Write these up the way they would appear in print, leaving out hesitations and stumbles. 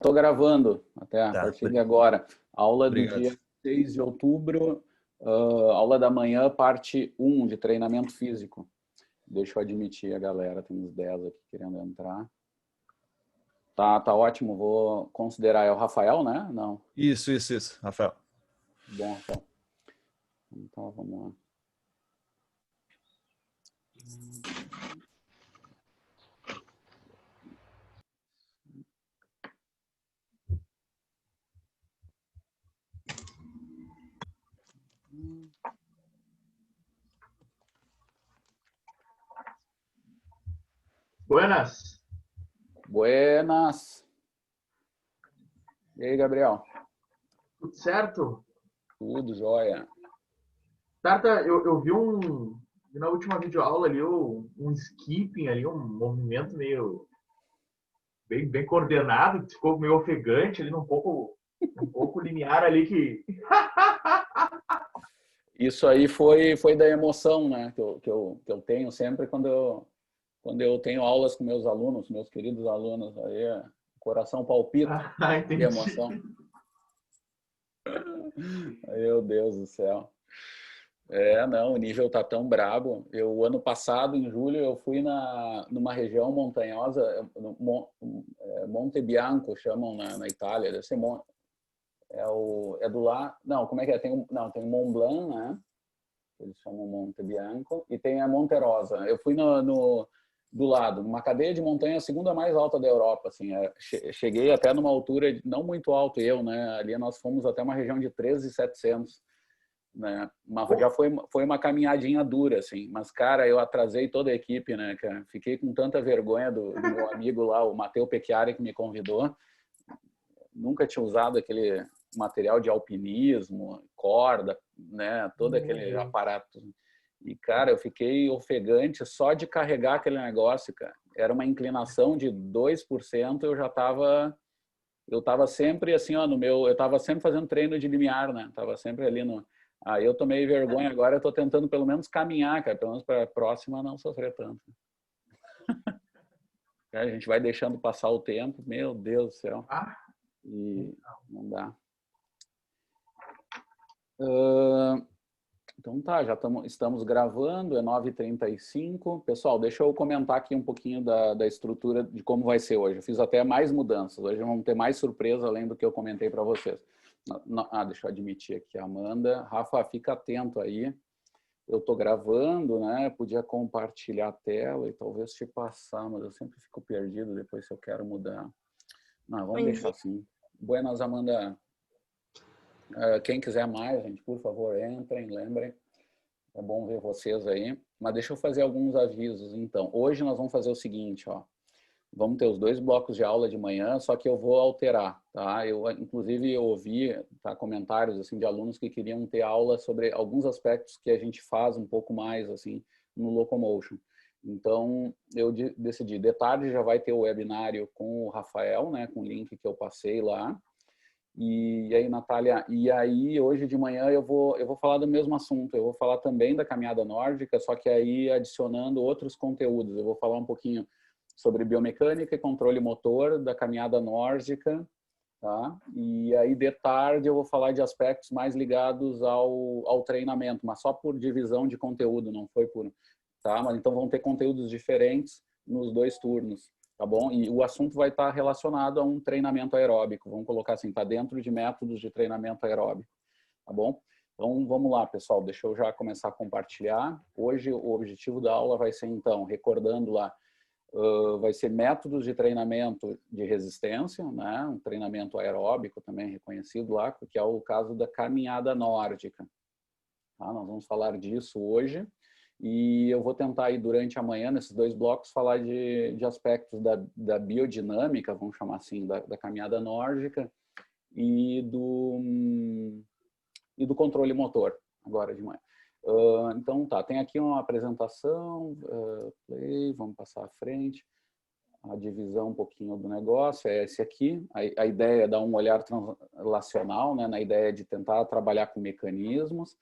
Estou gravando até a Tá, partir de agora. Aula do obrigado. dia 6 de outubro, aula da manhã, parte 1 de treinamento físico. Deixa eu admitir a galera, tem uns 10 aqui querendo entrar. Tá ótimo, vou considerar. É o Rafael, né? Não. Isso, Rafael. Bom, Rafael. Então, vamos lá. Buenas. Buenas. E aí, Gabriel? Tudo certo? Tudo jóia. Tarta, eu vi na última videoaula ali um skipping ali, um movimento meio bem coordenado, que ficou meio ofegante ali, um pouco linear ali que Isso aí foi da emoção, né? Que eu tenho sempre quando eu tenho aulas com meus alunos, meus queridos alunos. Aí o coração palpita de entendi. emoção. Meu Deus do céu. Não, o nível tá tão brabo. Ano passado, em julho, eu fui numa região montanhosa, Monte Bianco, chamam na Itália. Deve ser é do lá. Não, como é que é? Tem o Mont Blanc, né? Eles chamam Monte Bianco, e tem a Monte Rosa. Eu fui do lado, numa cadeia de montanha, a segunda mais alta da Europa. Assim, cheguei até numa altura não muito alto né? Ali nós fomos até uma região de 13.700. Né? Mas já foi uma caminhadinha dura, assim. Mas, cara, eu atrasei toda a equipe, né, cara? Fiquei com tanta vergonha do meu amigo lá, o Matteo Pecchiari, que me convidou. Nunca tinha usado aquele material de alpinismo, corda, né? Todo aquele aparato. E, cara, eu fiquei ofegante só de carregar aquele negócio, cara. Era uma inclinação de 2%, eu tava sempre assim, ó, eu tava sempre fazendo treino de limiar, né? Tava sempre ali no. Aí eu tomei vergonha, agora eu tô tentando pelo menos caminhar, cara, pelo menos para a próxima não sofrer tanto. A gente vai deixando passar o tempo, meu Deus do céu. E não dá. Então tá, estamos gravando, é 9h35. Pessoal, deixa eu comentar aqui um pouquinho da estrutura de como vai ser hoje. Eu fiz até mais mudanças. Hoje vamos ter mais surpresa além do que eu comentei para vocês. Deixa eu admitir aqui a Amanda. Rafa, fica atento aí. Eu estou gravando, né? Podia compartilhar a tela e talvez te passar, mas eu sempre fico perdido depois se eu quero mudar. Não, vamos deixar assim. Buenas, Amanda. Quem quiser mais, gente, por favor, entrem, lembrem. É bom ver vocês aí. Mas deixa eu fazer alguns avisos, então. Hoje nós vamos fazer o seguinte, ó. Vamos ter os 2 blocos de aula de manhã, só que eu vou alterar, tá? Inclusive, eu ouvi comentários assim, de alunos que queriam ter aula sobre alguns aspectos que a gente faz um pouco mais assim no Locomotion. Então, eu decidi, de tarde já vai ter o webinário com o Rafael, né, com o link que eu passei lá. E aí, Natália, hoje de manhã eu vou falar do mesmo assunto. Eu vou falar também da caminhada nórdica, só que aí adicionando outros conteúdos. Eu vou falar um pouquinho sobre biomecânica e controle motor da caminhada nórdica, tá? E aí de tarde eu vou falar de aspectos mais ligados ao treinamento, mas só por divisão de conteúdo, não foi por, tá? Mas então vão ter conteúdos diferentes nos 2 turnos. Tá bom? E o assunto vai estar relacionado a um treinamento aeróbico. Vamos colocar assim, está dentro de métodos de treinamento aeróbico. Tá bom? Então, vamos lá, pessoal. Deixa eu já começar a compartilhar. Hoje, o objetivo da aula vai ser, então, recordando lá, vai ser métodos de treinamento de resistência, né? Um treinamento aeróbico também reconhecido lá, que é o caso da caminhada nórdica. Tá? Nós vamos falar disso hoje. E eu vou tentar aí durante a manhã, nesses 2 blocos, falar de aspectos da biodinâmica, vamos chamar assim, da caminhada nórdica e do controle motor, agora de manhã. Então tá, tem aqui uma apresentação, play, vamos passar à frente, a divisão um pouquinho do negócio é esse aqui, a ideia é dar um olhar translacional, né, na ideia de tentar trabalhar com mecanismos,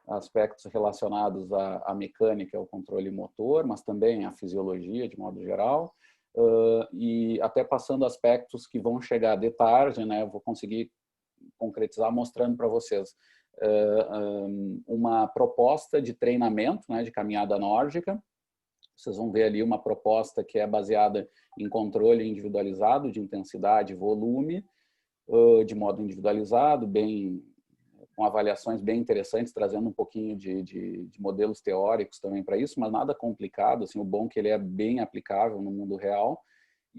aspectos relacionados à mecânica, ao controle motor, mas também à fisiologia de modo geral. e até passando aspectos que vão chegar de tarde, né? Eu vou conseguir concretizar mostrando para vocês uma proposta de treinamento, né, de caminhada nórdica. Vocês vão ver ali uma proposta que é baseada em controle individualizado de intensidade e volume, de modo individualizado, com avaliações bem interessantes, trazendo um pouquinho de modelos teóricos também para isso, mas nada complicado, assim, o bom é que ele é bem aplicável no mundo real.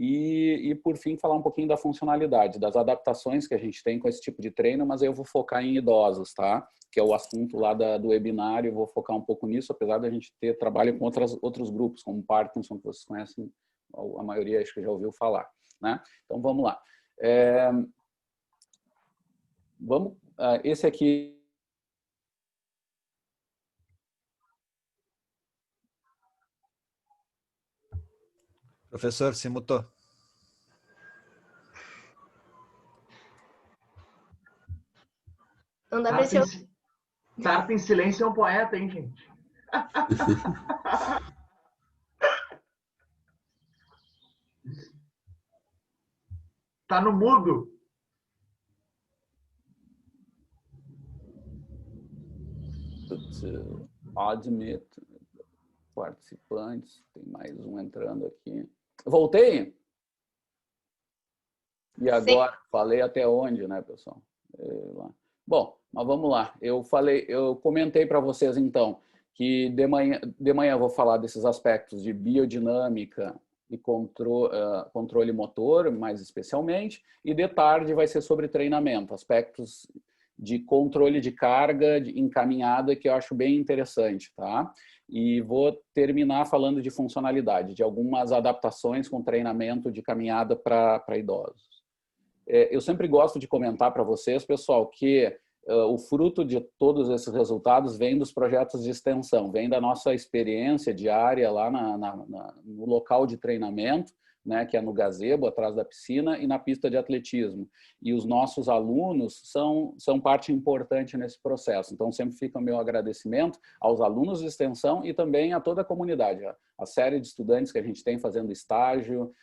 E, por fim, falar um pouquinho da funcionalidade, das adaptações que a gente tem com esse tipo de treino, mas eu vou focar em idosos, tá? Que é o assunto lá do webinário, eu vou focar um pouco nisso, apesar da gente ter trabalho com outros grupos, como Parkinson, que vocês conhecem, a maioria acho que já ouviu falar, né? Então, vamos lá. Esse aqui... Professor, se mutou. Não dá pra ser... Tarta em silêncio é um poeta, hein, gente? Tá no mudo. Admit participantes. Tem mais um entrando aqui. Voltei? E agora? Sim. Falei até onde, né, pessoal? Bom, mas vamos lá. Eu comentei para vocês, então, que de manhã eu vou falar desses aspectos de biodinâmica e controle motor, mais especialmente, e de tarde vai ser sobre treinamento, aspectos de controle de carga, de encaminhada, que eu acho bem interessante, tá? E vou terminar falando de funcionalidade, de algumas adaptações com treinamento de caminhada para idosos. Eu sempre gosto de comentar para vocês, pessoal, que o fruto de todos esses resultados vem dos projetos de extensão, vem da nossa experiência diária lá no local de treinamento, né, que é no gazebo, atrás da piscina, e na pista de atletismo. E os nossos alunos são parte importante nesse processo. Então, sempre fica o meu agradecimento aos alunos de extensão e também a toda a comunidade. A série de estudantes que a gente tem fazendo estágio,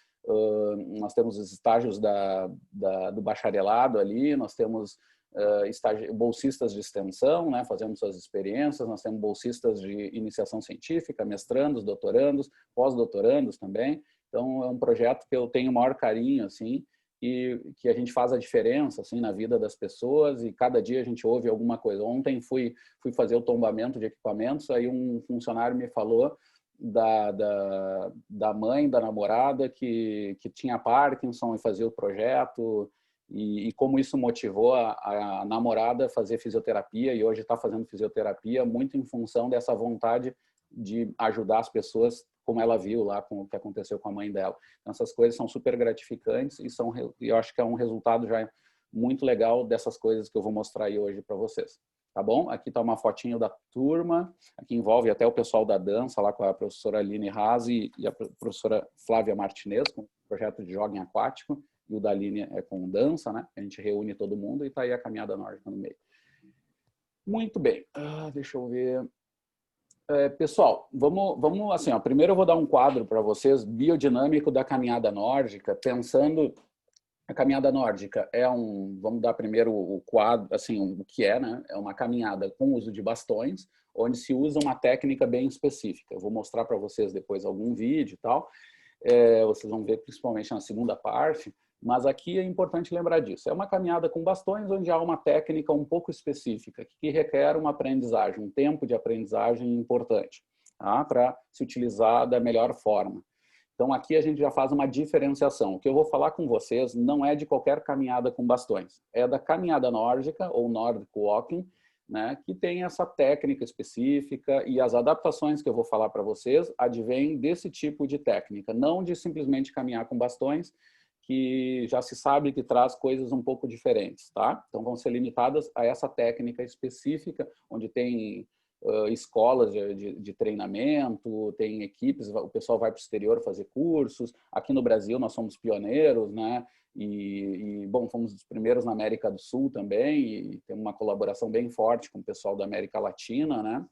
nós temos os estágios do bacharelado ali, nós temos bolsistas de extensão, né, fazendo suas experiências, nós temos bolsistas de iniciação científica, mestrandos, doutorandos, pós-doutorandos também. Então, é um projeto que eu tenho o maior carinho, assim, e que a gente faz a diferença, assim, na vida das pessoas, e cada dia a gente ouve alguma coisa. Ontem fui fazer o tombamento de equipamentos, aí um funcionário me falou da mãe, da namorada, que tinha Parkinson e fazia o projeto, e como isso motivou a namorada a fazer fisioterapia, e hoje está fazendo fisioterapia muito em função dessa vontade de ajudar as pessoas, como ela viu lá com o que aconteceu com a mãe dela. Então, essas coisas são super gratificantes e eu acho que é um resultado já muito legal dessas coisas que eu vou mostrar aí hoje para vocês. Tá bom? Aqui está uma fotinho da turma, aqui envolve até o pessoal da dança, lá com a professora Aline Razi e a professora Flávia Martinez, com o projeto de jogging aquático, e o da Aline é com dança, né? A gente reúne todo mundo e está aí a caminhada nórdica no meio. Muito bem, deixa eu ver... pessoal, vamos assim, ó, primeiro eu vou dar um quadro para vocês, biodinâmico da caminhada nórdica, pensando, a caminhada nórdica vamos dar primeiro o quadro, assim, o que é, né? É uma caminhada com uso de bastões, onde se usa uma técnica bem específica. Eu vou mostrar para vocês depois algum vídeo e tal, vocês vão ver principalmente na segunda parte, mas aqui é importante lembrar disso. É uma caminhada com bastões onde há uma técnica um pouco específica, que requer uma aprendizagem, um tempo de aprendizagem importante, tá? Para se utilizar da melhor forma. Então, aqui a gente já faz uma diferenciação. O que eu vou falar com vocês não é de qualquer caminhada com bastões. É da caminhada nórdica, ou Nordic Walking, né, que tem essa técnica específica, e as adaptações que eu vou falar para vocês advêm desse tipo de técnica, não de simplesmente caminhar com bastões, que já se sabe que traz coisas um pouco diferentes, tá? Então, vão ser limitadas a essa técnica específica, onde tem escolas de treinamento, tem equipes, o pessoal vai para o exterior fazer cursos. Aqui no Brasil nós somos pioneiros, né? Bom, fomos os primeiros na América do Sul também, e temos uma colaboração bem forte com o pessoal da América Latina, né?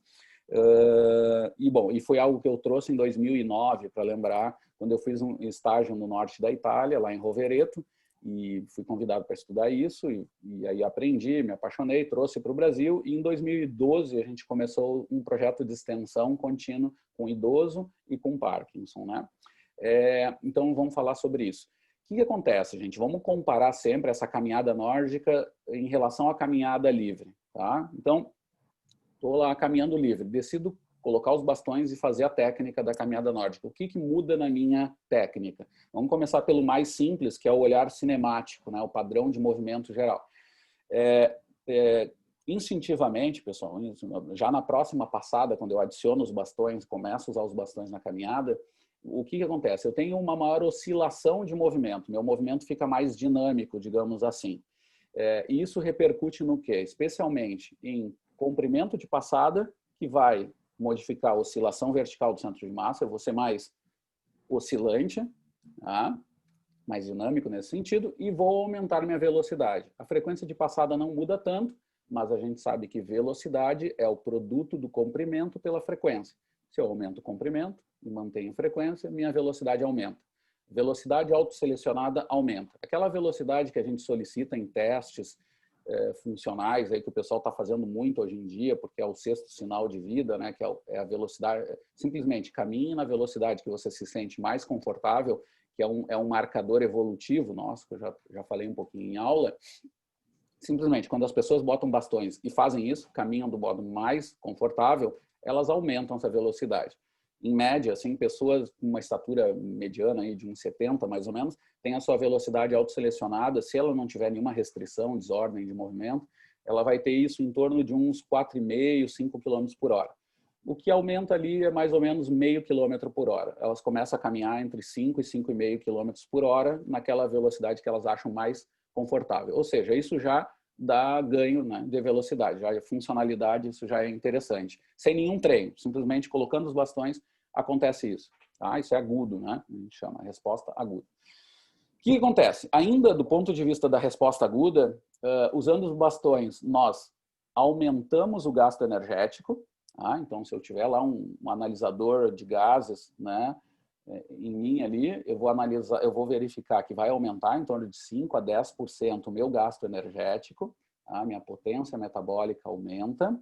Bom, e foi algo que eu trouxe em 2009 para lembrar, quando eu fiz um estágio no norte da Itália, lá em Rovereto, e fui convidado para estudar isso, e aí aprendi, me apaixonei, trouxe para o Brasil, e em 2012 a gente começou um projeto de extensão contínuo com idoso e com Parkinson, né? Então vamos falar sobre isso. O que acontece, gente? Vamos comparar sempre essa caminhada nórdica em relação à caminhada livre, tá? Então, estou lá caminhando livre, decido colocar os bastões e fazer a técnica da caminhada nórdica. O que muda na minha técnica? Vamos começar pelo mais simples, que é o olhar cinemático, né? O padrão de movimento geral. Instintivamente, pessoal, já na próxima passada, quando eu adiciono os bastões, começo a usar os bastões na caminhada, o que acontece? Eu tenho uma maior oscilação de movimento, meu movimento fica mais dinâmico, digamos assim. E isso repercute no quê? Especialmente em comprimento de passada, que vai modificar a oscilação vertical do centro de massa, eu vou ser mais oscilante, tá? Mais dinâmico nesse sentido, e vou aumentar minha velocidade. A frequência de passada não muda tanto, mas a gente sabe que velocidade é o produto do comprimento pela frequência. Se eu aumento o comprimento e mantenho a frequência, minha velocidade aumenta. Velocidade autoselecionada aumenta. Aquela velocidade que a gente solicita em testes funcionais aí que o pessoal está fazendo muito hoje em dia, porque é o sexto sinal de vida, né? Que é a velocidade. Simplesmente caminhe na velocidade que você se sente mais confortável, que é um marcador evolutivo nosso, que eu já falei um pouquinho em aula. Simplesmente, quando as pessoas botam bastões e fazem isso, caminham do modo mais confortável, elas aumentam essa velocidade. Em média, assim, pessoas com uma estatura mediana aí de 1,70 mais ou menos, tem a sua velocidade autoselecionada, se ela não tiver nenhuma restrição, desordem de movimento, ela vai ter isso em torno de uns 4,5, 5 km por hora. O que aumenta ali é mais ou menos meio quilômetro por hora. Elas começam a caminhar entre 5 e 5,5 km por hora naquela velocidade que elas acham mais confortável. Ou seja, isso já dá ganho, né, de velocidade, já é funcionalidade, isso já é interessante. Sem nenhum treino, simplesmente colocando os bastões, acontece isso. Tá? Isso é agudo, né? A gente chama resposta aguda. O que acontece? Ainda do ponto de vista da resposta aguda, usando os bastões, nós aumentamos o gasto energético. Tá? Então, se eu tiver lá um analisador de gases, né, em mim ali, eu vou verificar que vai aumentar em torno de 5 a 10% o meu gasto energético, tá? Minha potência metabólica aumenta,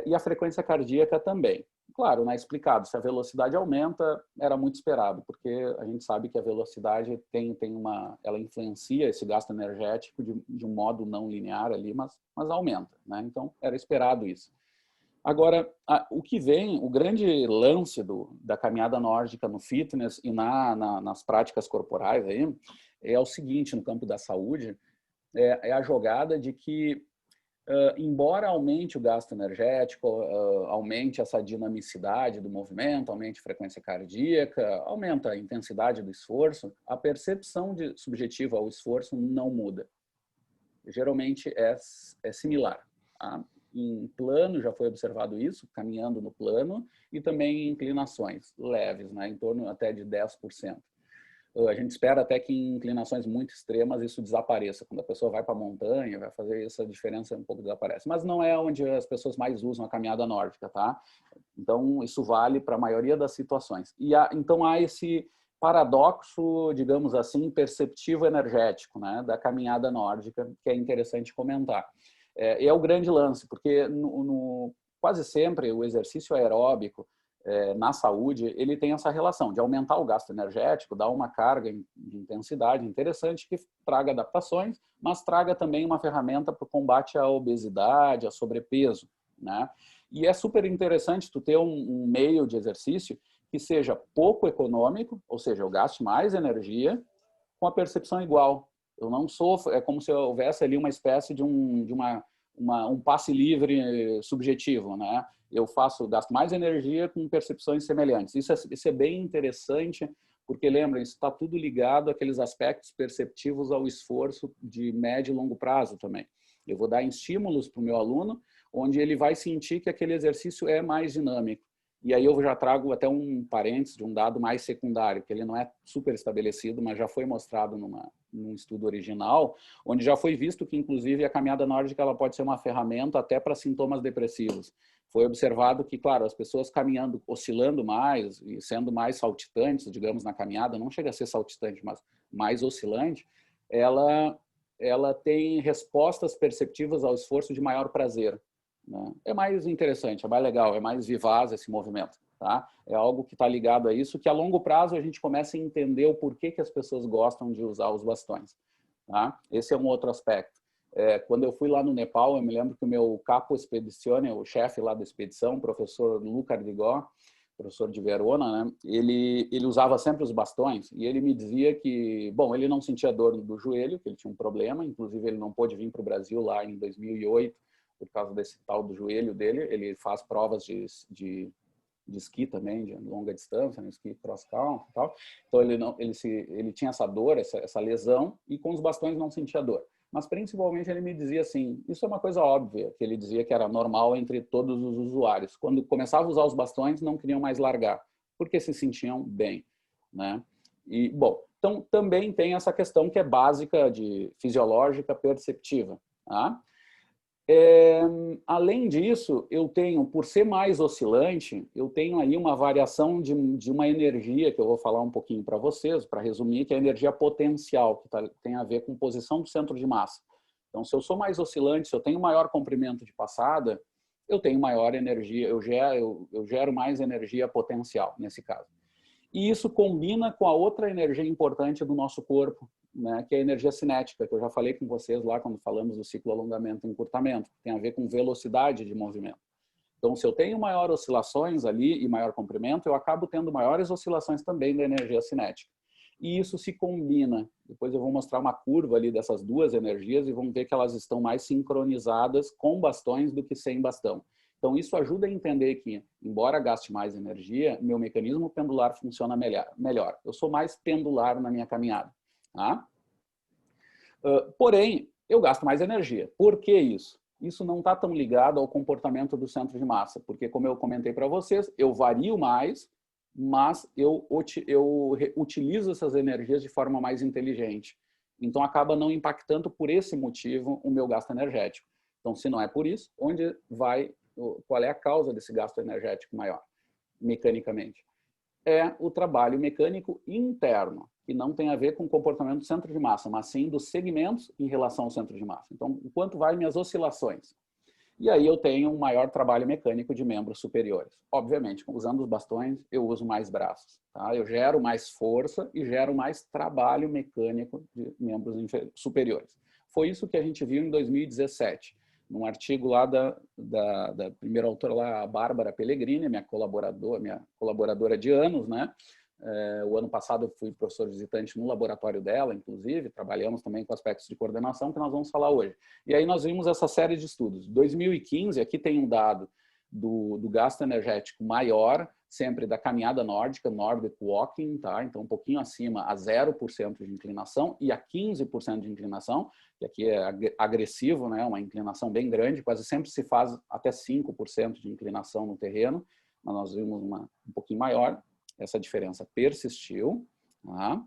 e a frequência cardíaca também. Claro, né, explicado, se a velocidade aumenta, era muito esperado, porque a gente sabe que a velocidade ela influencia esse gasto energético de um modo não linear ali, mas aumenta, né? Então, era esperado isso. Agora, o grande lance da caminhada nórdica no fitness e nas práticas corporais aí, é o seguinte, no campo da saúde, é a jogada de que, embora aumente o gasto energético, aumente essa dinamicidade do movimento, aumente a frequência cardíaca, aumenta a intensidade do esforço, a percepção subjetiva ao esforço não muda. Geralmente é similar. Tá? Em plano, já foi observado isso, caminhando no plano, e também em inclinações leves, né, em torno até de 10%. A gente espera até que em inclinações muito extremas isso desapareça. Quando a pessoa vai para a montanha, vai fazer essa diferença, um pouco desaparece. Mas não é onde as pessoas mais usam a caminhada nórdica, tá? Então, isso vale para a maioria das situações. Então, há esse paradoxo, digamos assim, perceptivo energético, né, da caminhada nórdica, que é interessante comentar. É o grande lance, porque quase sempre o exercício aeróbico na saúde, ele tem essa relação de aumentar o gasto energético, dar uma carga de intensidade interessante que traga adaptações, mas traga também uma ferramenta para o combate à obesidade, a sobrepeso, né? E é super interessante tu ter um meio de exercício que seja pouco econômico, ou seja, eu gaste mais energia com a percepção igual. Eu não sofro, é como se houvesse ali uma espécie de um passe livre subjetivo, né? Eu gasto mais energia com percepções semelhantes. Isso é bem interessante, porque lembrem, isso está tudo ligado àqueles aspectos perceptivos ao esforço de médio e longo prazo também. Eu vou dar estímulos para o meu aluno, onde ele vai sentir que aquele exercício é mais dinâmico. E aí eu já trago até um parênteses de um dado mais secundário, que ele não é super estabelecido, mas já foi mostrado num estudo original, onde já foi visto que, inclusive, a caminhada nórdica ela pode ser uma ferramenta até para sintomas depressivos. Foi observado que, claro, as pessoas caminhando, oscilando mais e sendo mais saltitantes, digamos, na caminhada, não chega a ser saltitante, mas mais oscilante, ela tem respostas perceptivas ao esforço de maior prazer. Né? É mais interessante, é mais legal, é mais vivaz esse movimento. Tá? É algo que está ligado a isso, que a longo prazo a gente começa a entender o porquê que as pessoas gostam de usar os bastões. Tá? Esse é um outro aspecto. Quando eu fui lá no Nepal, eu me lembro que o meu capo expedicione, o chefe lá da expedição, o professor Luca Ardigó, professor de Verona, né? Ele usava sempre os bastões e ele me dizia que, bom, ele não sentia dor do joelho, que ele tinha um problema, inclusive ele não pôde vir para o Brasil lá em 2008 por causa desse tal do joelho dele. Ele faz provas de esqui também, de longa distância, no esqui cross country e tal. Então ele tinha essa dor, essa lesão, e com os bastões não sentia dor. Mas principalmente ele me dizia assim, isso é uma coisa óbvia, que ele dizia que era normal entre todos os usuários. Quando começava a usar os bastões, não queriam mais largar, porque se sentiam bem, né? E, bom, então também tem essa questão que é básica, de fisiológica perceptiva, tá? Além disso, eu tenho, por ser mais oscilante, eu tenho aí uma variação de uma energia, que eu vou falar um pouquinho para vocês, para resumir, que é a energia potencial, que tem a ver com posição do centro de massa. Então, se eu sou mais oscilante, se eu tenho maior comprimento de passada, eu tenho maior energia, eu gero mais energia potencial, nesse caso. E isso combina com a outra energia importante do nosso corpo, né, que é a energia cinética, que eu já falei com vocês lá quando falamos do ciclo alongamento e encurtamento, que tem a ver com velocidade de movimento. Então, se eu tenho maior oscilações ali e maior comprimento, eu acabo tendo maiores oscilações também da energia cinética. E isso se combina. Depois eu vou mostrar uma curva ali dessas duas energias e vamos ver que elas estão mais sincronizadas com bastões do que sem bastão. Então, isso ajuda a entender que, embora gaste mais energia, meu mecanismo pendular funciona melhor. Eu sou mais pendular na minha caminhada. Tá? Porém, eu gasto mais energia. Por que isso? Isso não está tão ligado ao comportamento do centro de massa, porque, como eu comentei para vocês, eu vario mais, mas eu utilizo essas energias de forma mais inteligente. Então, acaba não impactando, por esse motivo, o meu gasto energético. Então, se não é por isso, qual é a causa desse gasto energético maior, mecanicamente? É o trabalho mecânico interno, que não tem a ver com o comportamento do centro de massa, mas sim dos segmentos em relação ao centro de massa. Então, o quanto vai minhas oscilações? E aí eu tenho um maior trabalho mecânico de membros superiores. Obviamente, usando os bastões, eu uso mais braços. Tá? Eu gero mais força e gero mais trabalho mecânico de membros superiores. Foi isso que a gente viu em 2017. Num artigo lá da primeira autora, lá, a Bárbara Pellegrini, minha colaboradora de anos, né? O ano passado eu fui professor visitante no laboratório dela, inclusive, trabalhamos também com aspectos de coordenação, que nós vamos falar hoje. E aí nós vimos essa série de estudos. 2015, aqui tem um dado do gasto energético maior, sempre da caminhada nórdica, Nordic Walking, tá? Então um pouquinho acima, a 0% de inclinação e a 15% de inclinação, que aqui é agressivo, né? Uma inclinação bem grande, quase sempre se faz até 5% de inclinação no terreno, mas nós vimos um pouquinho maior. Essa diferença persistiu. Tá?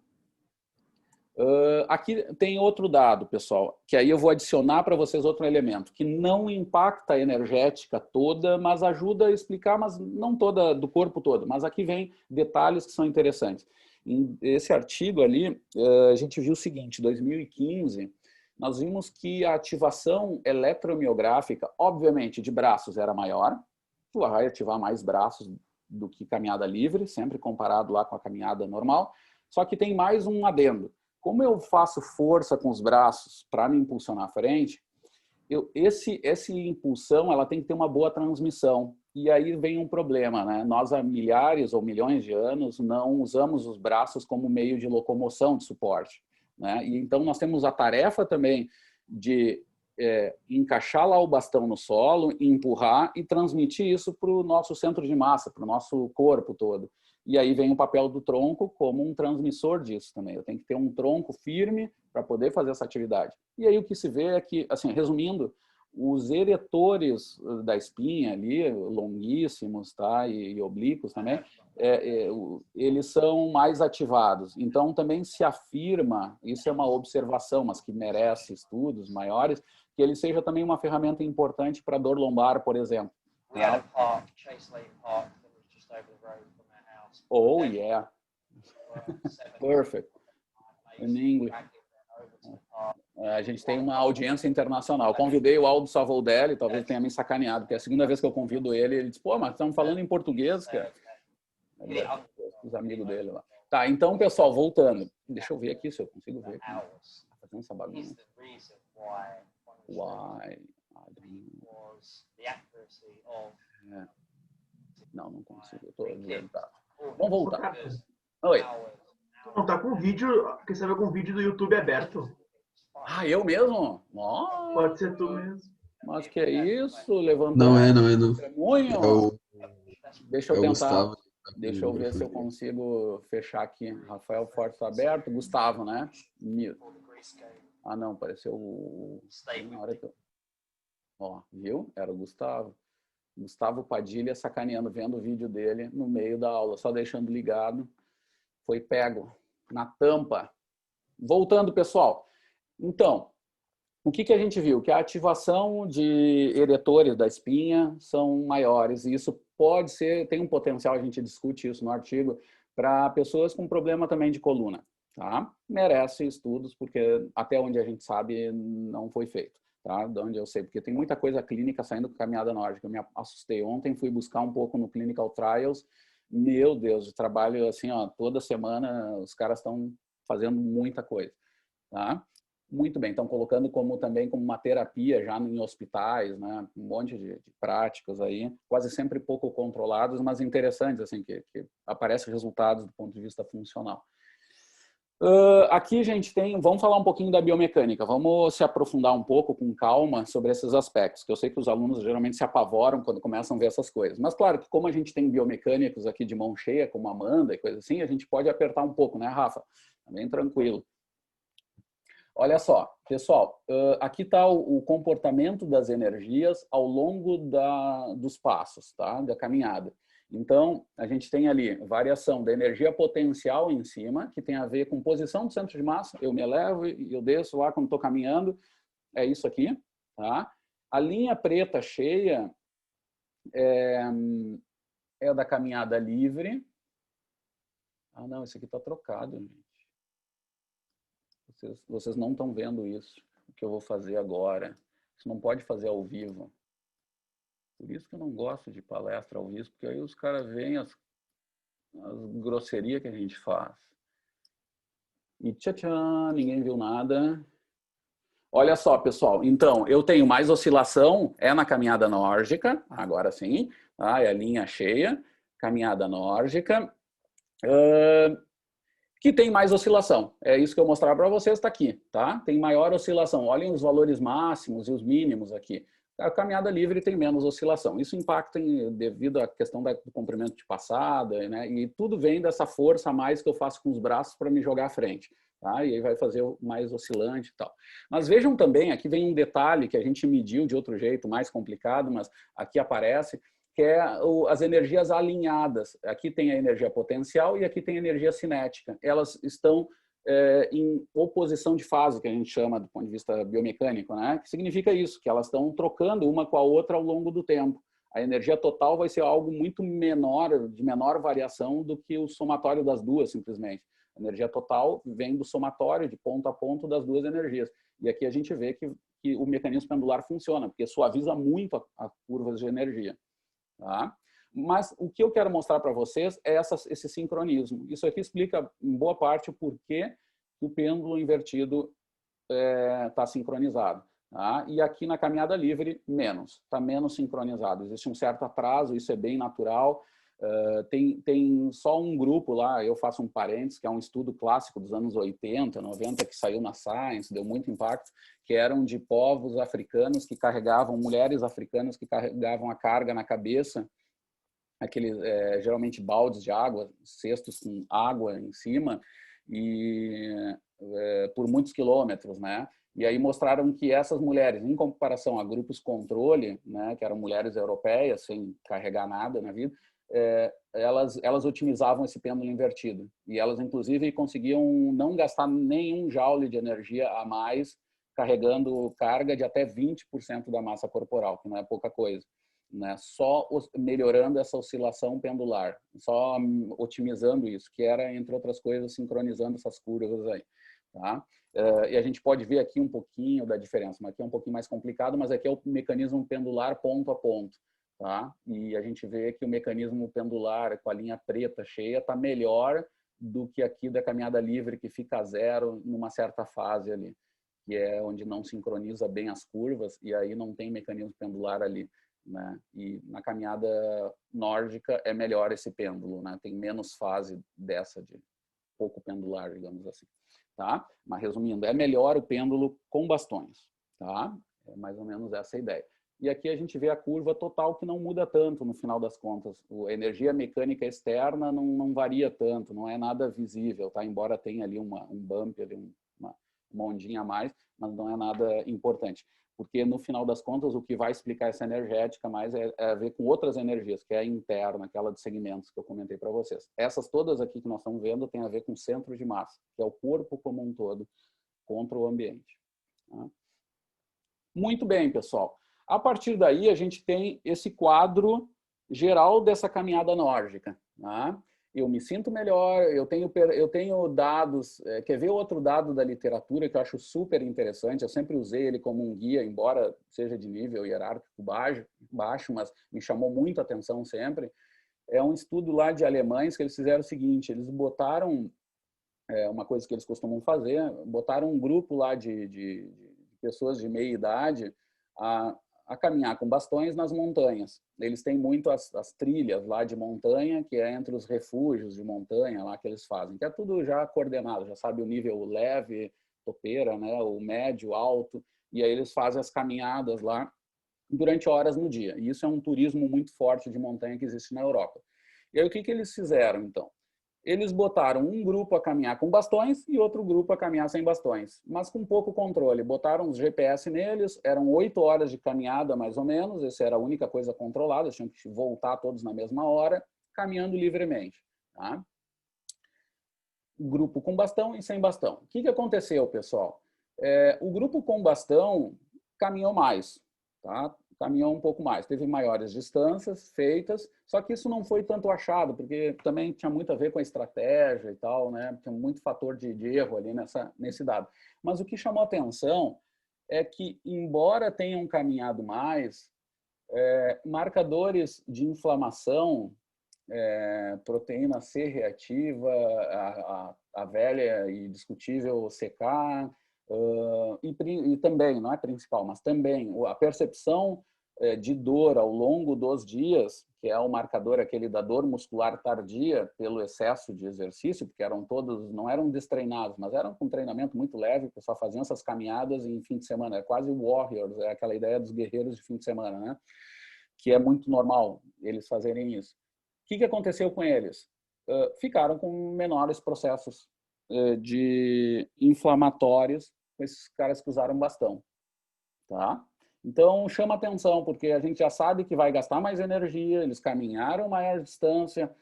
Aqui tem outro dado, pessoal, que aí eu vou adicionar para vocês outro elemento, que não impacta a energética toda, mas ajuda a explicar, mas não toda, do corpo todo. Mas aqui vem detalhes que são interessantes. Esse artigo ali, a gente viu o seguinte, 2015, nós vimos que a ativação eletromiográfica, obviamente, de braços era maior, tu vai ativar mais braços do que caminhada livre, sempre comparado lá com a caminhada normal, só que tem mais um adendo. Como eu faço força com os braços para me impulsionar à frente, essa impulsão ela tem que ter uma boa transmissão. E aí vem um problema, né? Nós há milhares ou milhões de anos não usamos os braços como meio de locomoção, de suporte, né? E então nós temos a tarefa também de encaixar lá o bastão no solo, empurrar e transmitir isso para o nosso centro de massa, para o nosso corpo todo. E aí vem o papel do tronco como um transmissor disso também. Eu tenho que ter um tronco firme para poder fazer essa atividade. E aí o que se vê é que, assim, resumindo, os eretores da espinha ali, longuíssimos, tá? E oblíquos também, eles são mais ativados. Então, também se afirma, isso é uma observação, mas que merece estudos maiores, que ele seja também uma ferramenta importante para dor lombar, por exemplo. We had a park, Chase Lane Park, that was just over the road from our house. Oh, yeah. Perfect. In English. A gente tem uma audiência internacional. Convidei o Aldo Savoldelli, talvez tenha me sacaneado, porque é a segunda vez que eu convido ele, ele disse, pô, mas estamos falando em português, cara. Os amigos dele lá. Tá, então, pessoal, voltando. Deixa eu ver aqui se eu consigo ver. Tá fazendo essa bagunça. Why? Não, não consigo. Eu tô orientado. Vamos voltar. Oi. Não tá com vídeo, quer saber, com vídeo do YouTube aberto? Ah, eu mesmo? Oh, Pode ser tu mesmo. Mas que é isso? Levantando. Não é, não. Testemunho? Deixa eu tentar. Gustavo. Deixa eu ver se eu consigo fechar aqui. Rafael Fortes aberto. Gustavo, né? Ah, não, apareceu o... Na hora que eu... Ó, viu? Era o Gustavo. Gustavo Padilha sacaneando, vendo o vídeo dele no meio da aula, só deixando ligado. Foi pego na tampa. Voltando, pessoal. Então, o que a gente viu? Que a ativação de eretores da espinha são maiores. E isso pode ser, tem um potencial, a gente discute isso no artigo, para pessoas com problema também de coluna. Tá? Merece estudos, porque até onde a gente sabe não foi feito. Tá? De onde eu sei, porque tem muita coisa clínica saindo com caminhada nórdica. Eu me assustei ontem, fui buscar um pouco no Clinical Trials. Meu Deus, o trabalho assim, ó, toda semana os caras estão fazendo muita coisa. Tá? Muito bem, estão colocando também como uma terapia já em hospitais, né? Um monte de práticas aí, quase sempre pouco controlados, mas interessantes, assim, que aparecem resultados do ponto de vista funcional. Aqui a gente tem, vamos falar um pouquinho da biomecânica, vamos se aprofundar um pouco com calma sobre esses aspectos, que eu sei que os alunos geralmente se apavoram quando começam a ver essas coisas. Mas claro que como a gente tem biomecânicos aqui de mão cheia, como a Amanda e coisa assim, a gente pode apertar um pouco, né, Rafa? Tá bem tranquilo. Olha só, pessoal, aqui está o comportamento das energias ao longo dos passos, tá? Da caminhada. Então, a gente tem ali variação da energia potencial em cima, que tem a ver com posição do centro de massa. Eu me elevo e eu desço lá quando estou caminhando. É isso aqui, tá? A linha preta cheia é da caminhada livre. Ah, não, esse aqui está trocado, gente. Vocês não estão vendo isso, o que eu vou fazer agora. Você não pode fazer ao vivo. Por isso que eu não gosto de palestra ao vivo, porque aí os caras veem as grosserias que a gente faz. E tchan, ninguém viu nada. Olha só, pessoal. Então, eu tenho mais oscilação, na caminhada nórdica, agora sim, tá? É a linha cheia, caminhada nórdica. Que tem mais oscilação. É isso que eu mostrar para vocês, está aqui, tá? Tem maior oscilação. Olhem os valores máximos e os mínimos aqui. A caminhada livre tem menos oscilação. Isso impacta devido à questão do comprimento de passada, né? E tudo vem dessa força a mais que eu faço com os braços para me jogar à frente, tá? E aí vai fazer mais oscilante e tal. Mas vejam também, aqui vem um detalhe que a gente mediu de outro jeito, mais complicado, mas aqui aparece, que é as energias alinhadas. Aqui tem a energia potencial e aqui tem a energia cinética. Elas estão em oposição de fase, que a gente chama do ponto de vista biomecânico, né? Que significa isso, que elas estão trocando uma com a outra ao longo do tempo. A energia total vai ser algo muito menor, de menor variação do que o somatório das duas, simplesmente. A energia total vem do somatório, de ponto a ponto, das duas energias. E aqui a gente vê que o mecanismo pendular funciona, porque suaviza muito as curvas de energia. Tá? Mas o que eu quero mostrar para vocês é esse sincronismo. Isso aqui explica, em boa parte, o porquê o pêndulo invertido está sincronizado. Tá? E aqui na caminhada livre, menos. Está menos sincronizado. Existe um certo atraso, isso é bem natural. Tem só um grupo lá, eu faço um parênteses, que é um estudo clássico dos anos 80, 90, que saiu na Science, deu muito impacto, que eram de povos africanos que carregavam, mulheres africanas que carregavam a carga na cabeça, aqueles geralmente baldes de água, cestos com água em cima, e por muitos quilômetros, né? E aí mostraram que essas mulheres, em comparação a grupos controle, né, que eram mulheres europeias, sem carregar nada na vida, elas otimizavam esse pêndulo invertido. E elas, inclusive, conseguiam não gastar nenhum joule de energia a mais, carregando carga de até 20% da massa corporal, que não é pouca coisa, né? Só melhorando essa oscilação pendular, só otimizando isso, que era, entre outras coisas, sincronizando essas curvas aí. Tá? E a gente pode ver aqui um pouquinho da diferença, mas aqui é um pouquinho mais complicado, mas aqui é o mecanismo pendular ponto a ponto. Tá? E a gente vê que o mecanismo pendular com a linha preta cheia está melhor do que aqui da caminhada livre, que fica a zero numa certa fase ali, que é onde não sincroniza bem as curvas e aí não tem mecanismo pendular ali, né? E na caminhada nórdica é melhor esse pêndulo, né? Tem menos fase dessa de pouco pendular, digamos assim. Tá? Mas resumindo, é melhor o pêndulo com bastões, tá? É mais ou menos essa a ideia. E aqui a gente vê a curva total que não muda tanto no final das contas. A energia mecânica externa não varia tanto, não é nada visível, tá? Embora tenha ali um bump, ali uma ondinha a mais, mas não é nada importante. Porque no final das contas o que vai explicar essa energética mais é a ver com outras energias, que é a interna, aquela de segmentos que eu comentei para vocês. Essas todas aqui que nós estamos vendo tem a ver com o centro de massa, que é o corpo como um todo contra o ambiente. Tá? Muito bem, pessoal. A partir daí, a gente tem esse quadro geral dessa caminhada nórdica. Tá? Eu me sinto melhor, eu tenho dados... Quer ver outro dado da literatura que eu acho super interessante? Eu sempre usei ele como um guia, embora seja de nível hierárquico baixo, mas me chamou muito a atenção sempre. É um estudo lá de alemães que eles fizeram o seguinte, eles botaram... uma coisa que eles costumam fazer, botaram um grupo lá de pessoas de meia idade a caminhar com bastões nas montanhas. Eles têm muito as trilhas lá de montanha, que é entre os refúgios de montanha lá que eles fazem, que é tudo já coordenado, já sabe o nível leve, topeira, né, o médio, alto, e aí eles fazem as caminhadas lá durante horas no dia. E isso é um turismo muito forte de montanha que existe na Europa. E aí o que eles fizeram, então? Eles botaram um grupo a caminhar com bastões e outro grupo a caminhar sem bastões, mas com pouco controle. Botaram os GPS neles, eram 8 horas de caminhada, mais ou menos, essa era a única coisa controlada, tinham que voltar todos na mesma hora, caminhando livremente. Tá? Grupo com bastão e sem bastão. O que aconteceu, pessoal? O grupo com bastão caminhou mais, tá? Caminhou um pouco mais, teve maiores distâncias feitas, só que isso não foi tanto achado, porque também tinha muito a ver com a estratégia e tal, né? Tinha muito fator de erro ali nesse dado. Mas o que chamou atenção é que, embora tenham caminhado mais, marcadores de inflamação, proteína C reativa, a velha e discutível CK, e também, não é principal, mas também a percepção de dor ao longo dos dias, que é o marcador aquele da dor muscular tardia pelo excesso de exercício, porque não eram destreinados, mas eram com treinamento muito leve, o pessoal fazia essas caminhadas em fim de semana, é quase warriors, é aquela ideia dos guerreiros de fim de semana, né? Que é muito normal eles fazerem isso. O que aconteceu com eles? Ficaram com menores processos de inflamatórios com esses caras que usaram bastão. Tá? Então, chama atenção, porque a gente já sabe que vai gastar mais energia, eles caminharam maior distância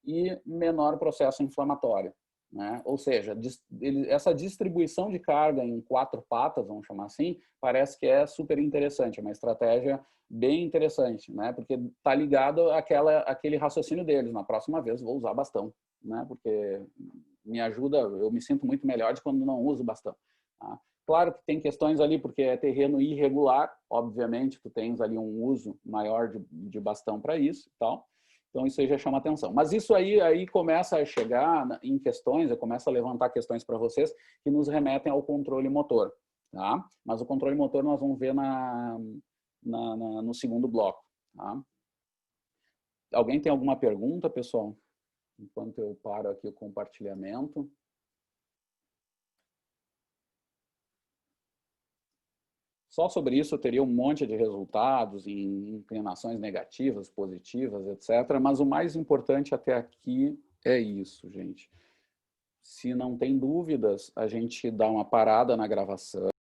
e menor processo inflamatório. Né? Ou seja, essa distribuição de carga em 4 patas, vamos chamar assim, parece que é super interessante, é uma estratégia bem interessante, né? Porque está ligado àquele raciocínio deles. Na próxima vez vou usar bastão, né? Porque me ajuda, eu me sinto muito melhor de quando não uso bastão. Tá? Claro que tem questões ali, porque é terreno irregular, obviamente, tu tens ali um uso maior de bastão para isso e tal. Então, isso aí já chama atenção. Mas isso aí começa a chegar em questões, começa a levantar questões para vocês que nos remetem ao controle motor. Tá? Mas o controle motor nós vamos ver no segundo bloco. Tá? Alguém tem alguma pergunta, pessoal? Enquanto eu paro aqui o compartilhamento. Só sobre isso eu teria um monte de resultados em inclinações negativas, positivas, etc. Mas o mais importante até aqui é isso, gente. Se não tem dúvidas, a gente dá uma parada na gravação.